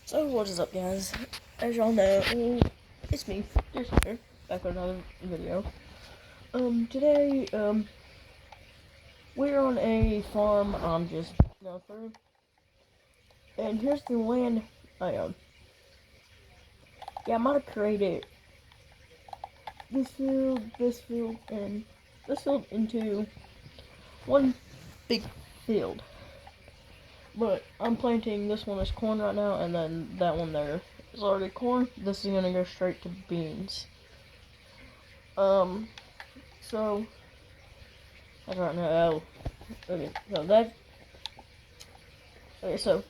So what is up, guys? As y'all know, it's me, just here, back with another video. Today, we're on a farm I'm just going through, and here's the land I own. Yeah, I might have created this field, and this field into one big field. But I'm planting this one as corn right now, and then that one there is already corn. This is gonna go straight to beans. So I don't know. Okay, so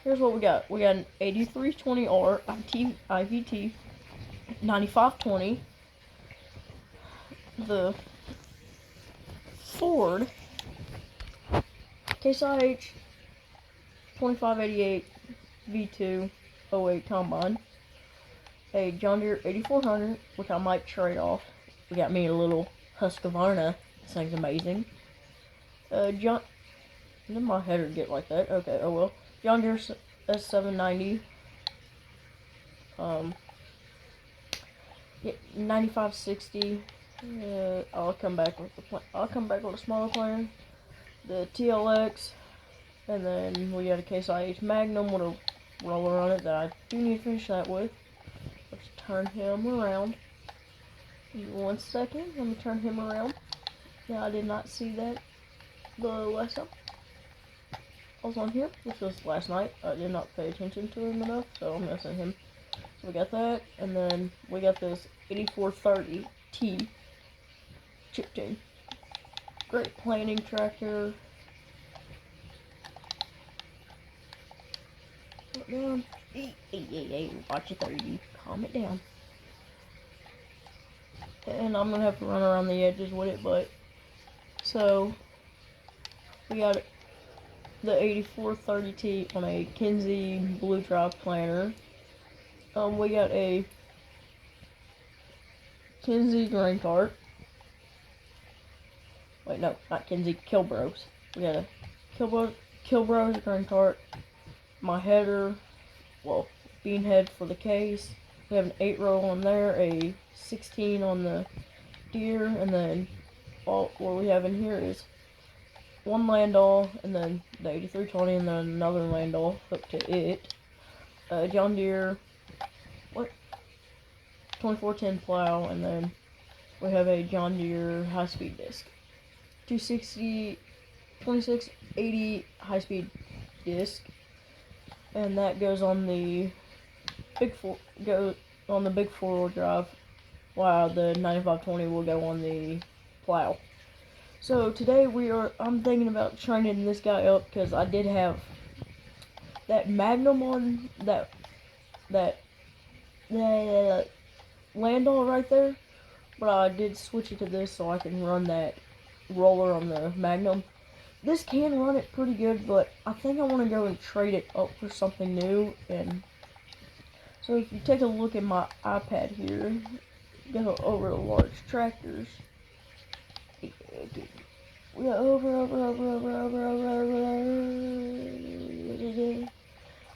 here's what we got. We got an 8320R IVT 9520, the Ford Case IH 2588 V2 08 combine, a John Deere 8400, which I might trade off. We got me a little Husqvarna. This thing's amazing. John. Did my header get like that? Okay, oh well. John Deere S790. Yeah, 9560. I'll come back with a smaller plan. The TLX, and then we got a Case IH Magnum with a roller on it that I do need to finish that with. Let's turn him around. Give me 1 second. Let me turn him around. Now I did not see that the last time I was on here, which was last night. I did not pay attention to him enough, so I'm missing him. So we got that, and then we got this 8430T chip tune. Great planting tractor. Put down. Hey, watch your 30. Calm it down. And I'm gonna have to run around the edges with it, but so we got the 8430T on a Kinze Blue Drop planter. We got a Kinze grain cart. Wait, no, not Kinze, Kilbros. We got a Kilbros grain cart. My header, well, bean head for the case. We have an 8-row on there, a 16 on the Deere, and then all what we have in here is one Landau, and then the 8320, and then another Landau hooked to it. John Deere 2410 plow, and then we have a John Deere high-speed disc. 2680 high-speed disc, and that goes on the big four-wheel drive, while the 9520 will go on the plow. So today I'm thinking about training this guy up, because I did have that Magnum on that Landau right there, but I did switch it to this so I can run that roller on the Magnum. This can run it pretty good, but I think I want to go and trade it up for something new. And so if you take a look at my iPad here, go over to large tractors. We got over.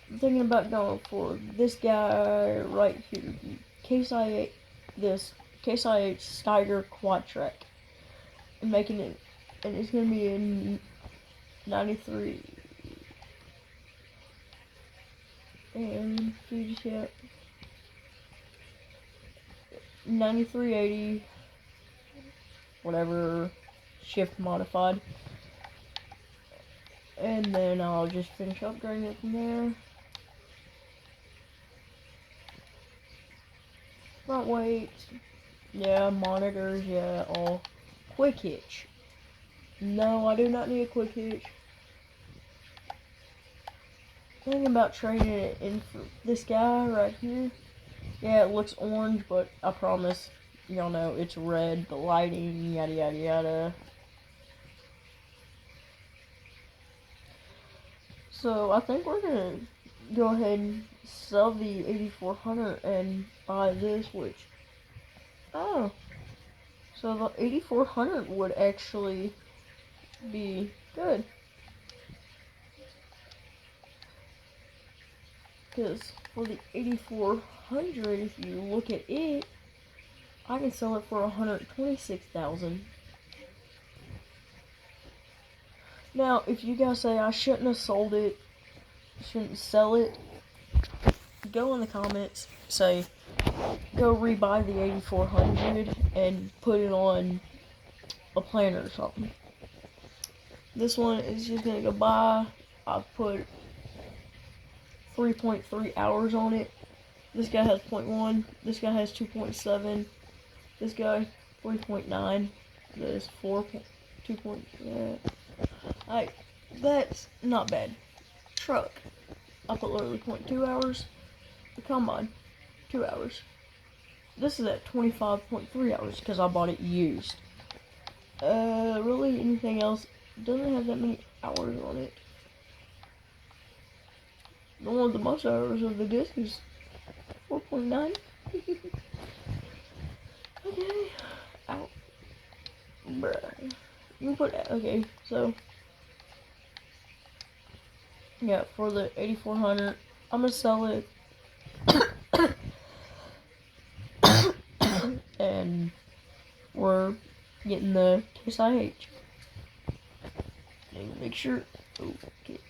I'm thinking about going for this guy right here. Case IH Steiger Quad Track. And making it, and it's gonna be in 93. And you just hit 9380, whatever, shift modified. And then I'll just finish upgrading it from there. Front weights, yeah, monitors, yeah, all. Quick hitch. No, I do not need a quick hitch. Thinking about trading it in for this guy right here. Yeah, it looks orange, but I promise, y'all know it's red. The lighting, yada yada yada. So I think we're gonna go ahead and sell the 8400 and buy this, which, oh, so the 8400 would actually be good. Because for the 8400, if you look at it, I can sell it for 126,000. Now, if you guys say I shouldn't have sold it, shouldn't sell it, go in the comments, say, go rebuy the 8400 and put it on a planner or something. This one is just gonna go by. I put 3.3 hours on it. This guy has 0.1. This guy has 2.7. This guy 3.9. This 4.2. Alright, that's not bad. Truck, I put literally 0.2 hours. The combine, 2 hours. This is at 25.3 hours because I bought it used. Really anything else doesn't have that many hours on it. The one with the most hours of the disc is 4.9. Okay. Ow. Bruh. You can put, okay, so. Yeah, for the 8400, I'm gonna sell it. And we're getting the Case IH. Make sure.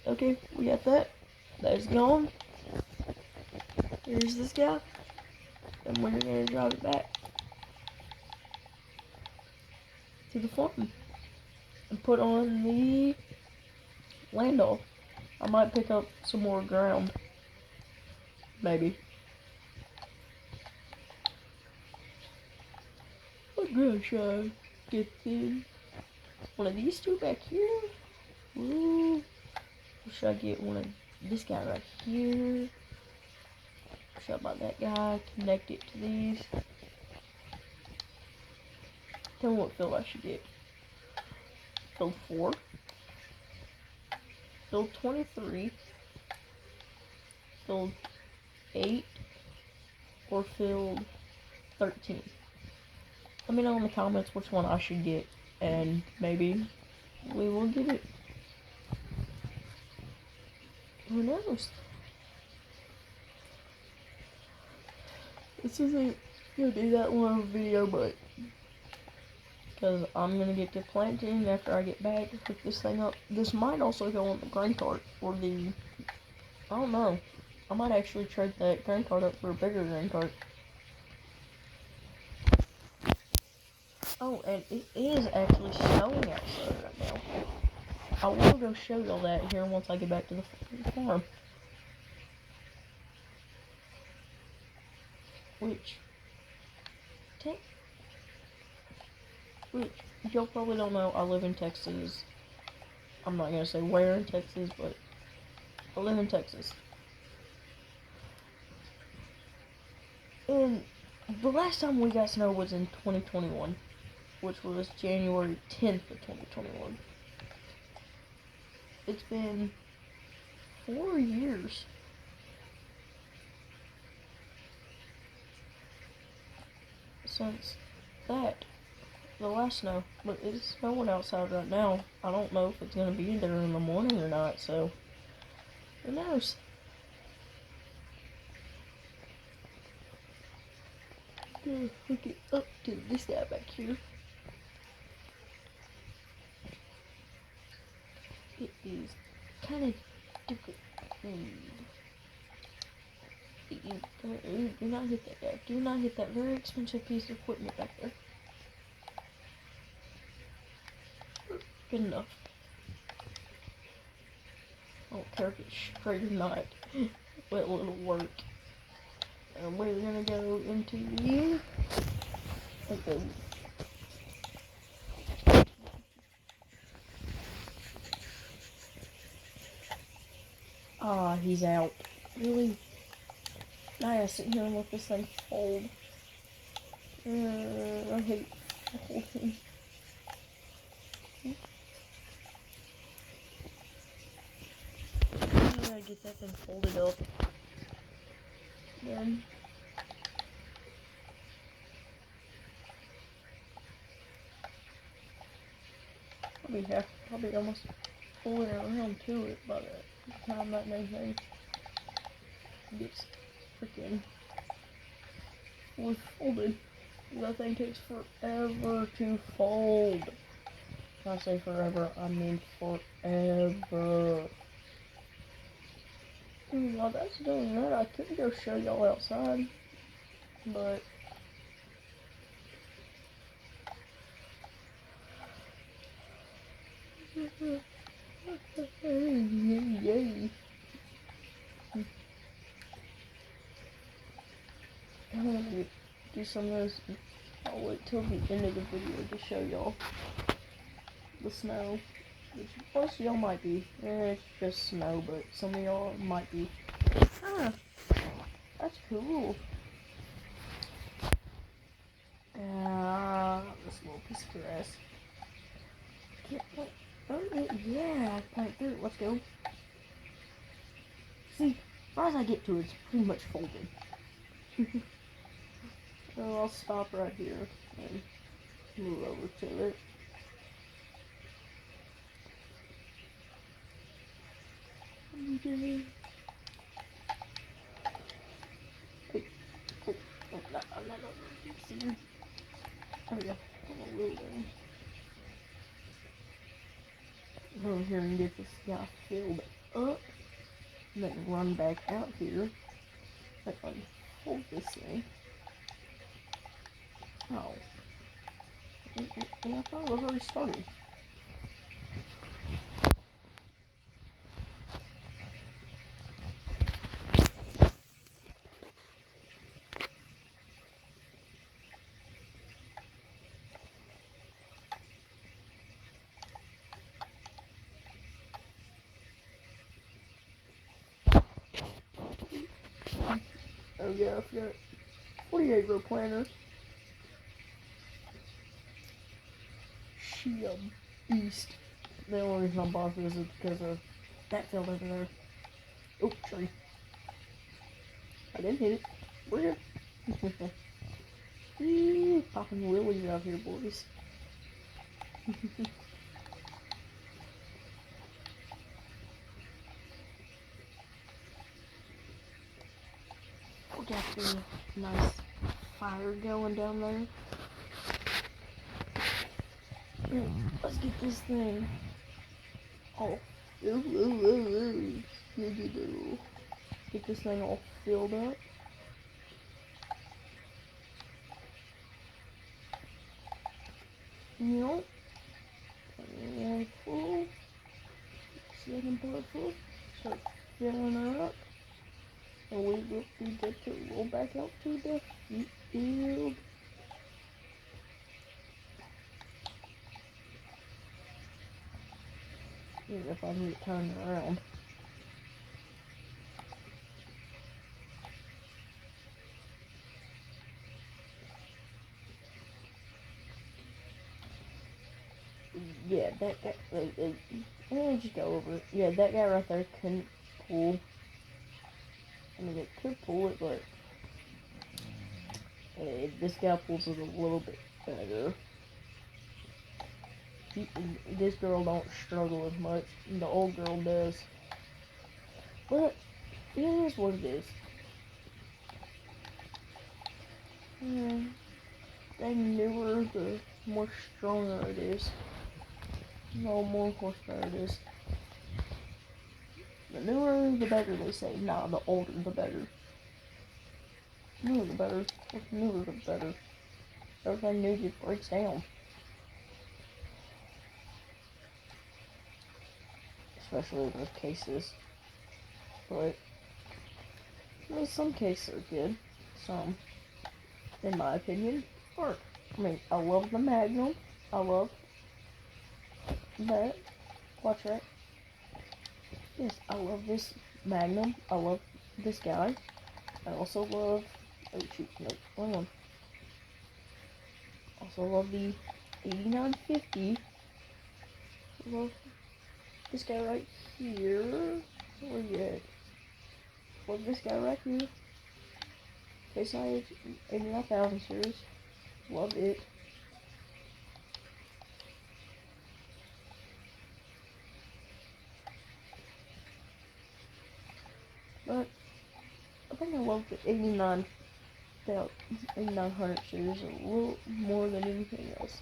Okay, we got that. That is gone. Here's this guy. And we're gonna drive it back to the farm and put on the Landau. I might pick up some more ground. Maybe. What ground should I get in? One of these two back here? Ooh. Or should I get one of this guy right here? Or should I buy that guy? Connect it to these? Tell me what field I should get. Field 4. Field 23. Field 8. Or field 13. Let me know in the comments which one I should get, and maybe we will get it. Who knows? This isn't gonna be that long of a video, but because I'm gonna get to planting after I get back to pick this thing up. This might also go on the grain cart, or the, I don't know. I might actually trade that grain cart up for a bigger grain cart. Oh, and it is actually snowing outside right now. I will go show y'all that here once I get back to the farm. Which y'all probably don't know, I live in Texas. I'm not gonna say where in Texas, but I live in Texas. And the last time we got snow was in 2021, which was January 10th of 2021. It's been 4 years. Since that, the last snow. But it's snowing outside right now. I don't know if it's gonna be there in the morning or not, so who knows? Hook it up to this guy back here. It is kind of difficult. Do not hit that guy. Do not hit that very expensive piece of equipment back there. Good enough. I don't care if it's straight or not. But it'll work. And we're gonna go into here. Okay. Ah, he's out. Really? Now I gotta sit here and let this thing fold. I hate the whole thing. I gotta get that thing folded up. Then probably almost pulling it around to it by the time that anything. gets freaking fully folded. That thing takes forever to fold. When I say forever, I mean forever. While that's doing that, I could go show y'all outside, but yay. I'm gonna do some of this. I'll wait till the end of the video to show y'all the snow. Which most of y'all might be. It's just snow, but some of y'all might be. Ah, that's cool. This little piece of grass. Can't plant. Yeah, plant through it. Let's go. See, as far as I get to it, it's pretty much folded. So I'll stop right here and move over to it. Okay. No. See. There we go. Go over here and get this guy filled up. And then run back out here. And unfold this thing. Oh. And I thought it was already started. Oh yeah, I forgot. 48 row planter. She a beast. The only reason I bought this is because of that fell over there. Oh, tree. I didn't hit it. We're good. Popping willies out here, boys. We got the nice fire going down there. Let's get this thing. Oh, get this thing all filled up. Yep. And full. Second part full. Start filling up. And we will be good to roll back out to the field. Even if I need to turn around. Yeah, that guy, let me just go over it. Yeah, that guy right there couldn't pull. I mean, it could pull it, but this guy pulls it a little bit better. This girl don't struggle as much. The old girl does. But it is what it is. The newer, the more stronger it is. No more horsepower it is. The newer, the better, they say. Nah, the older, the better. Newer, the better. What's newer, the better. Everything new just breaks down. Especially those cases. But, I mean, some cases are good. Some, in my opinion, aren't. I mean, I love the Magnum. I love that. Watch that. Yes, I love this Magnum. I love this guy. I also love. Oh shoot, no, wrong one. Also love the 8950. Love this guy right here. Where you at? Love this guy right here. Case IH 89,000 series. Love it. But think I love the 8900 series a little more than anything else.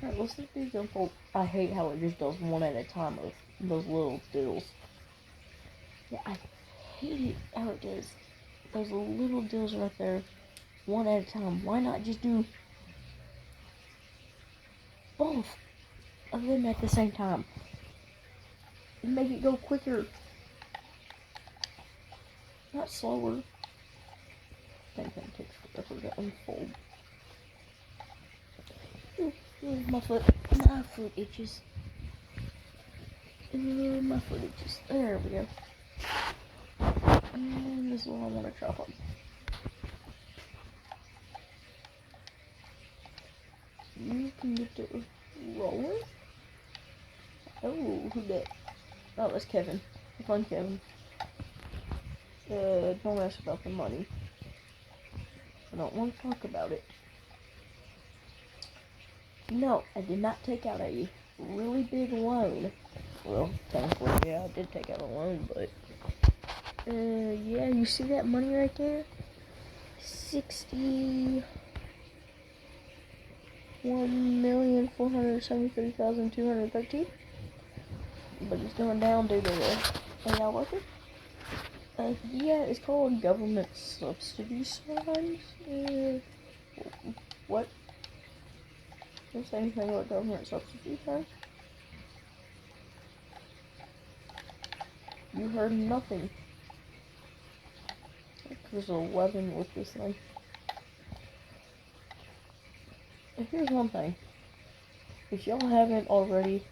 Alright, let's do the example. I hate how it just does one at a time of those little deals. Yeah, I hate it how it does those little deals right there, one at a time. Why not just do both of them at the same time? And make it go quicker, not slower. Same thing takes forever to unfold. My foot itches. My foot itches. There we go. And this is what I want to chop on. You can get to rolling. Oh, who that? Oh, that's Kevin. Fun Kevin. Don't ask about the money. I don't want to talk about it. No, I did not take out a really big loan. Well, technically, yeah, I did take out a loan, but yeah, you see that money right there? 61,473,213. But it's going down due to the AI worker. Yeah, it's called government subsidy signs. What? Don't say anything about government subsidy signs. You heard nothing. There's 11 with this thing. And here's one thing. If y'all haven't already,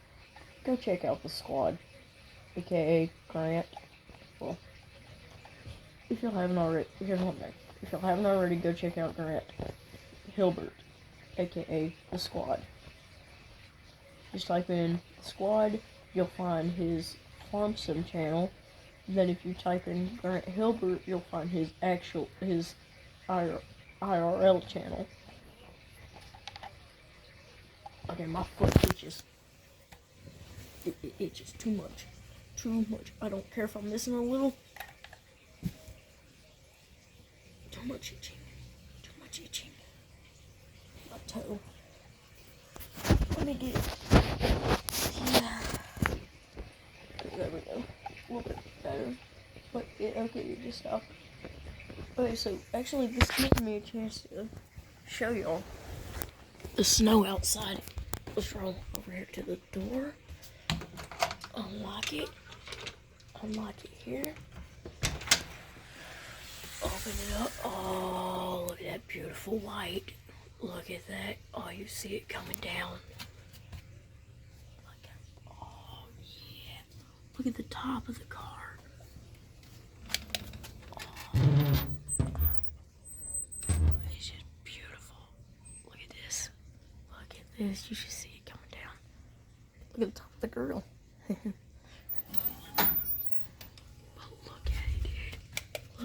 go check out the squad, aka Grant. Well, if y'all haven't already, here's one thing. If y'all haven't already, go check out Grant Hilbert, aka the squad. Just type in squad, you'll find his farm sim channel. Then if you type in Grant Hilbert, you'll find his IRL channel. Okay, my foot itches. It itches too much. Too much. I don't care if I'm missing a little. Too much itching. Too much itching. My toe. Let me get it. Yeah. There we go. A little bit better. But yeah, okay, you just stopped. Okay, so actually this gives me a chance to show y'all the snow outside. Let's roll over here to the door. Unlock it. Unlock it here. Open it up. Oh, look at that beautiful white. Look at that. Oh, you see it coming down. Oh, yeah. Look at the top of the car. Oh, it's just beautiful. Look at this. Look at this. You should see it coming down. Look at the top of the grill. But look at it, dude.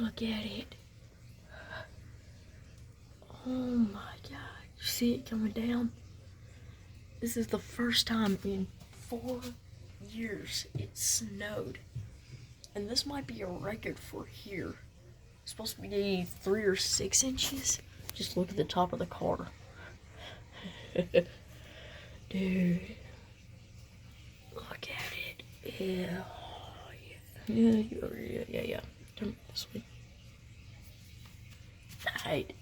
Look at it. Oh my god. You see it coming down? This is the first time in 4 years it snowed. And this might be a record for here. It's supposed to be 3 or 6 inches. Just look at the top of the car. Dude. Look at it. Yeah. Oh, yeah. Yeah. Turn it this way. Alright.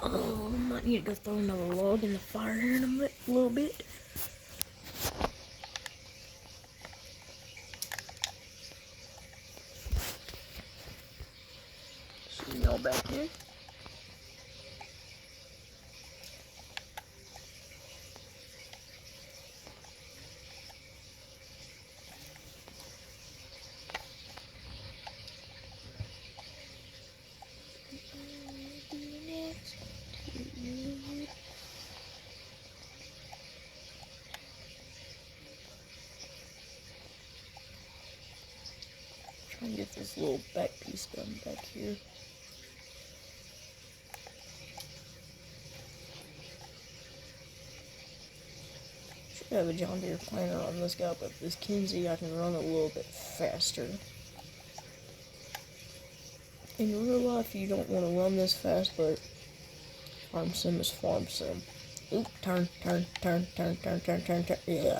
Oh, I might need to go throw another log in the fire here in a little bit. See y'all back here. Trying to get this little back piece done back here. Should have a John Deere planter on this guy, but this Kinze I can run a little bit faster. In real life, you don't want to run this fast, but farm sim is farm sim. Oop, turn. Yeah,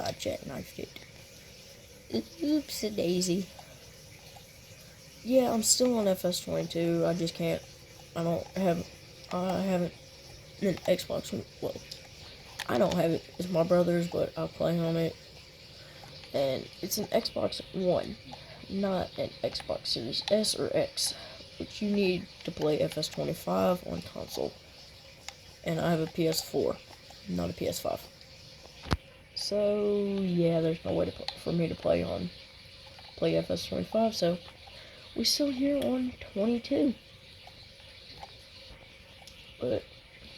I jackknifed it. Oops, a daisy. Yeah, I'm still on FS22. I just can't. I haven't an Xbox. Well, I don't have it. It's my brother's, but I play on it. And it's an Xbox One, not an Xbox Series S or X, which you need to play FS25 on console. And I have a PS4, not a PS5. So yeah, there's no way for me to play FS25. So we're still here on 22, but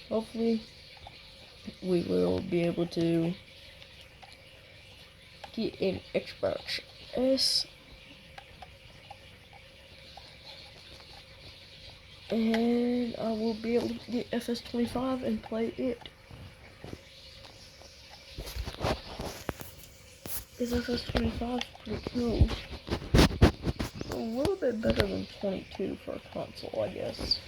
hopefully we will be able to get an Xbox S, and I will be able to get FS25 and play it. Because FS25 is pretty cool. A little bit better than 22 for a console, I guess.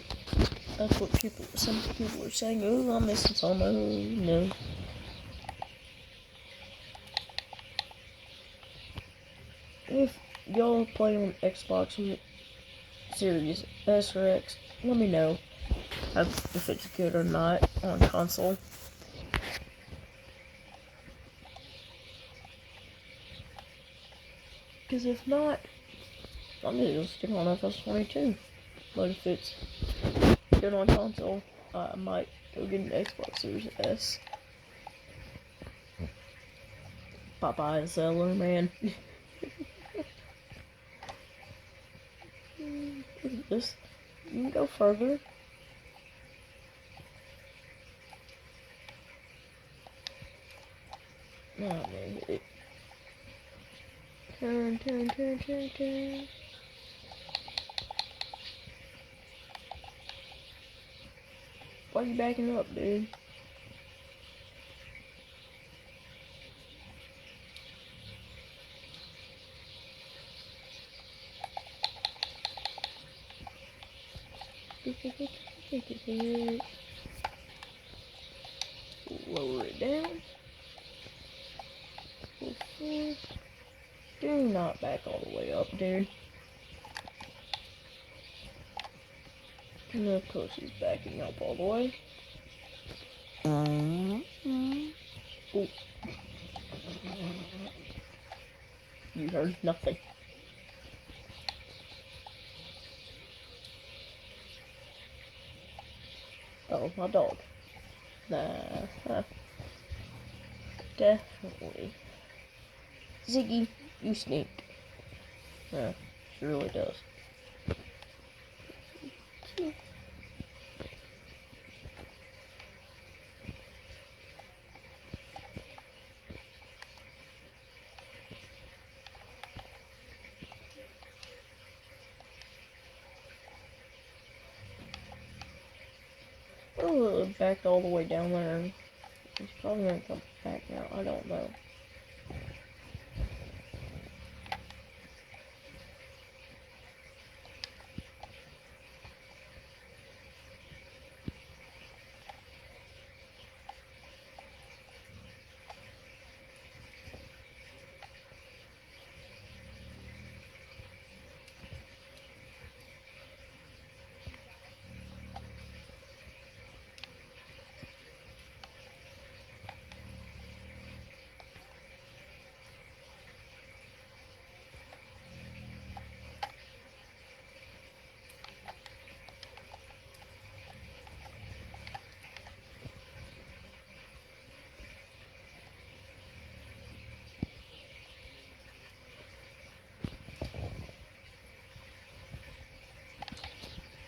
That's what some people are saying. Oh, I'm missing some. Oh, no. If y'all play on Xbox Series S or X, let me know if it's good or not on console. Because if not, I'm just stick on FS22. But if it's good on console, I might go get an Xbox Series S. Popeye seller, man. Look at this. You can go further. Oh, man, hit it. Turn. Why are you backing up, dude? Lower it down. Do not back all the way up, dude. And of course he's backing up all the way. Ooh. You heard nothing. Oh, my dog. Nah. Definitely. Ziggy, you stink. Yeah, she really does. Oh, it backed all the way down there. He's probably gonna come back now. I don't know.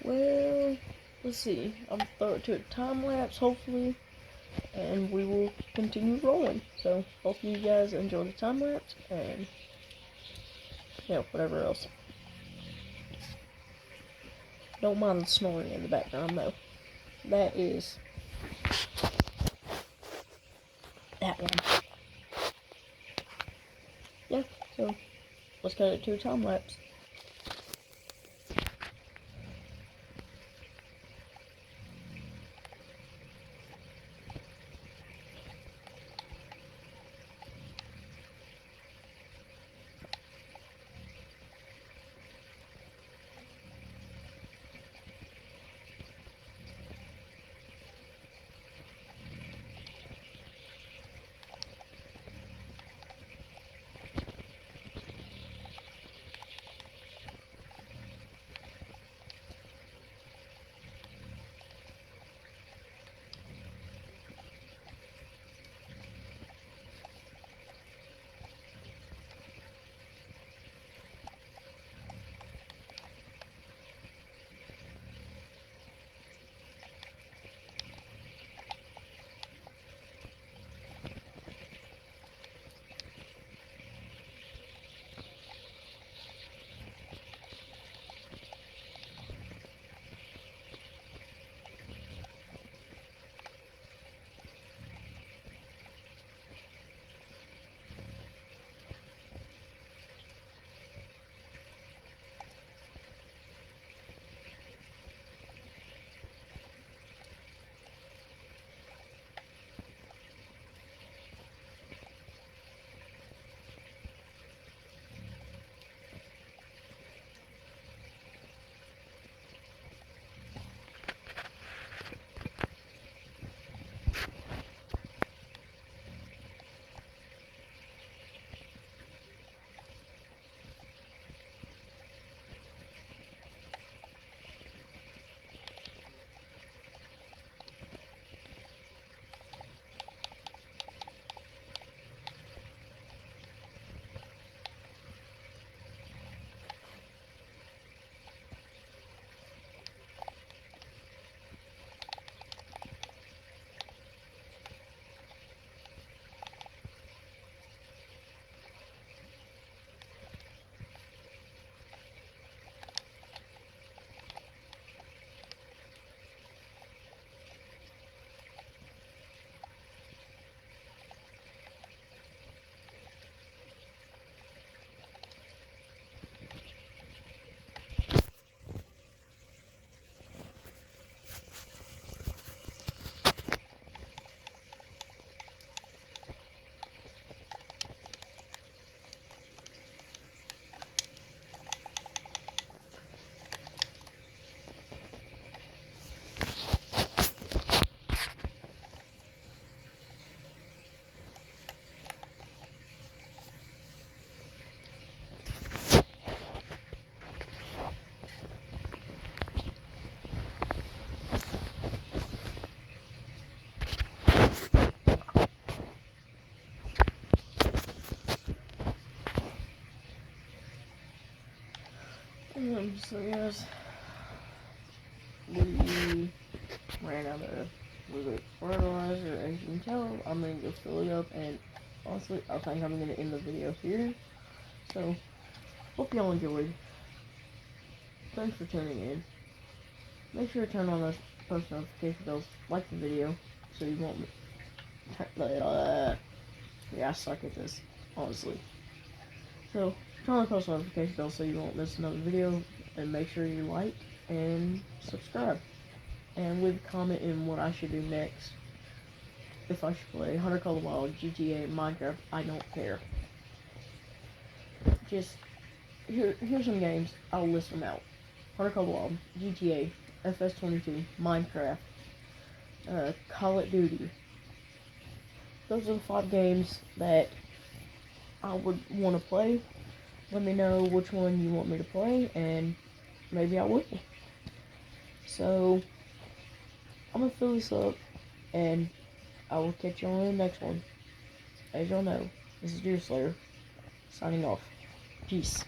Well, let's see. I'm gonna throw it to a time lapse, hopefully, and we will continue rolling. So, hopefully you guys enjoy the time lapse, and, whatever else. Don't mind the snoring in the background though. That is that one. Yeah, so let's cut it to a time lapse. So yes, we ran out of fertilizer, as you can tell. I'm gonna go fill it up, and honestly, I think I'm gonna end the video here. So, hope y'all enjoyed. Thanks for tuning in. Make sure to turn on those post notification bells, like the video, so you won't. Yeah, I suck at this, honestly. So, turn on the post notification bell so you won't miss another video, and make sure you like and subscribe. And leave a comment in what I should do next. If I should play Hunter Call of the Wild, GTA, Minecraft, I don't care. Just, here's some games, I'll list them out. Hunter Call of the Wild, GTA, FS22, Minecraft, Call of Duty. Those are the 5 games that I would want to play. Let me know which one you want me to play, and maybe I will. So, I'm gonna fill this up, and I will catch you on the next one. As y'all know, this is Deer Slayer, signing off. Peace.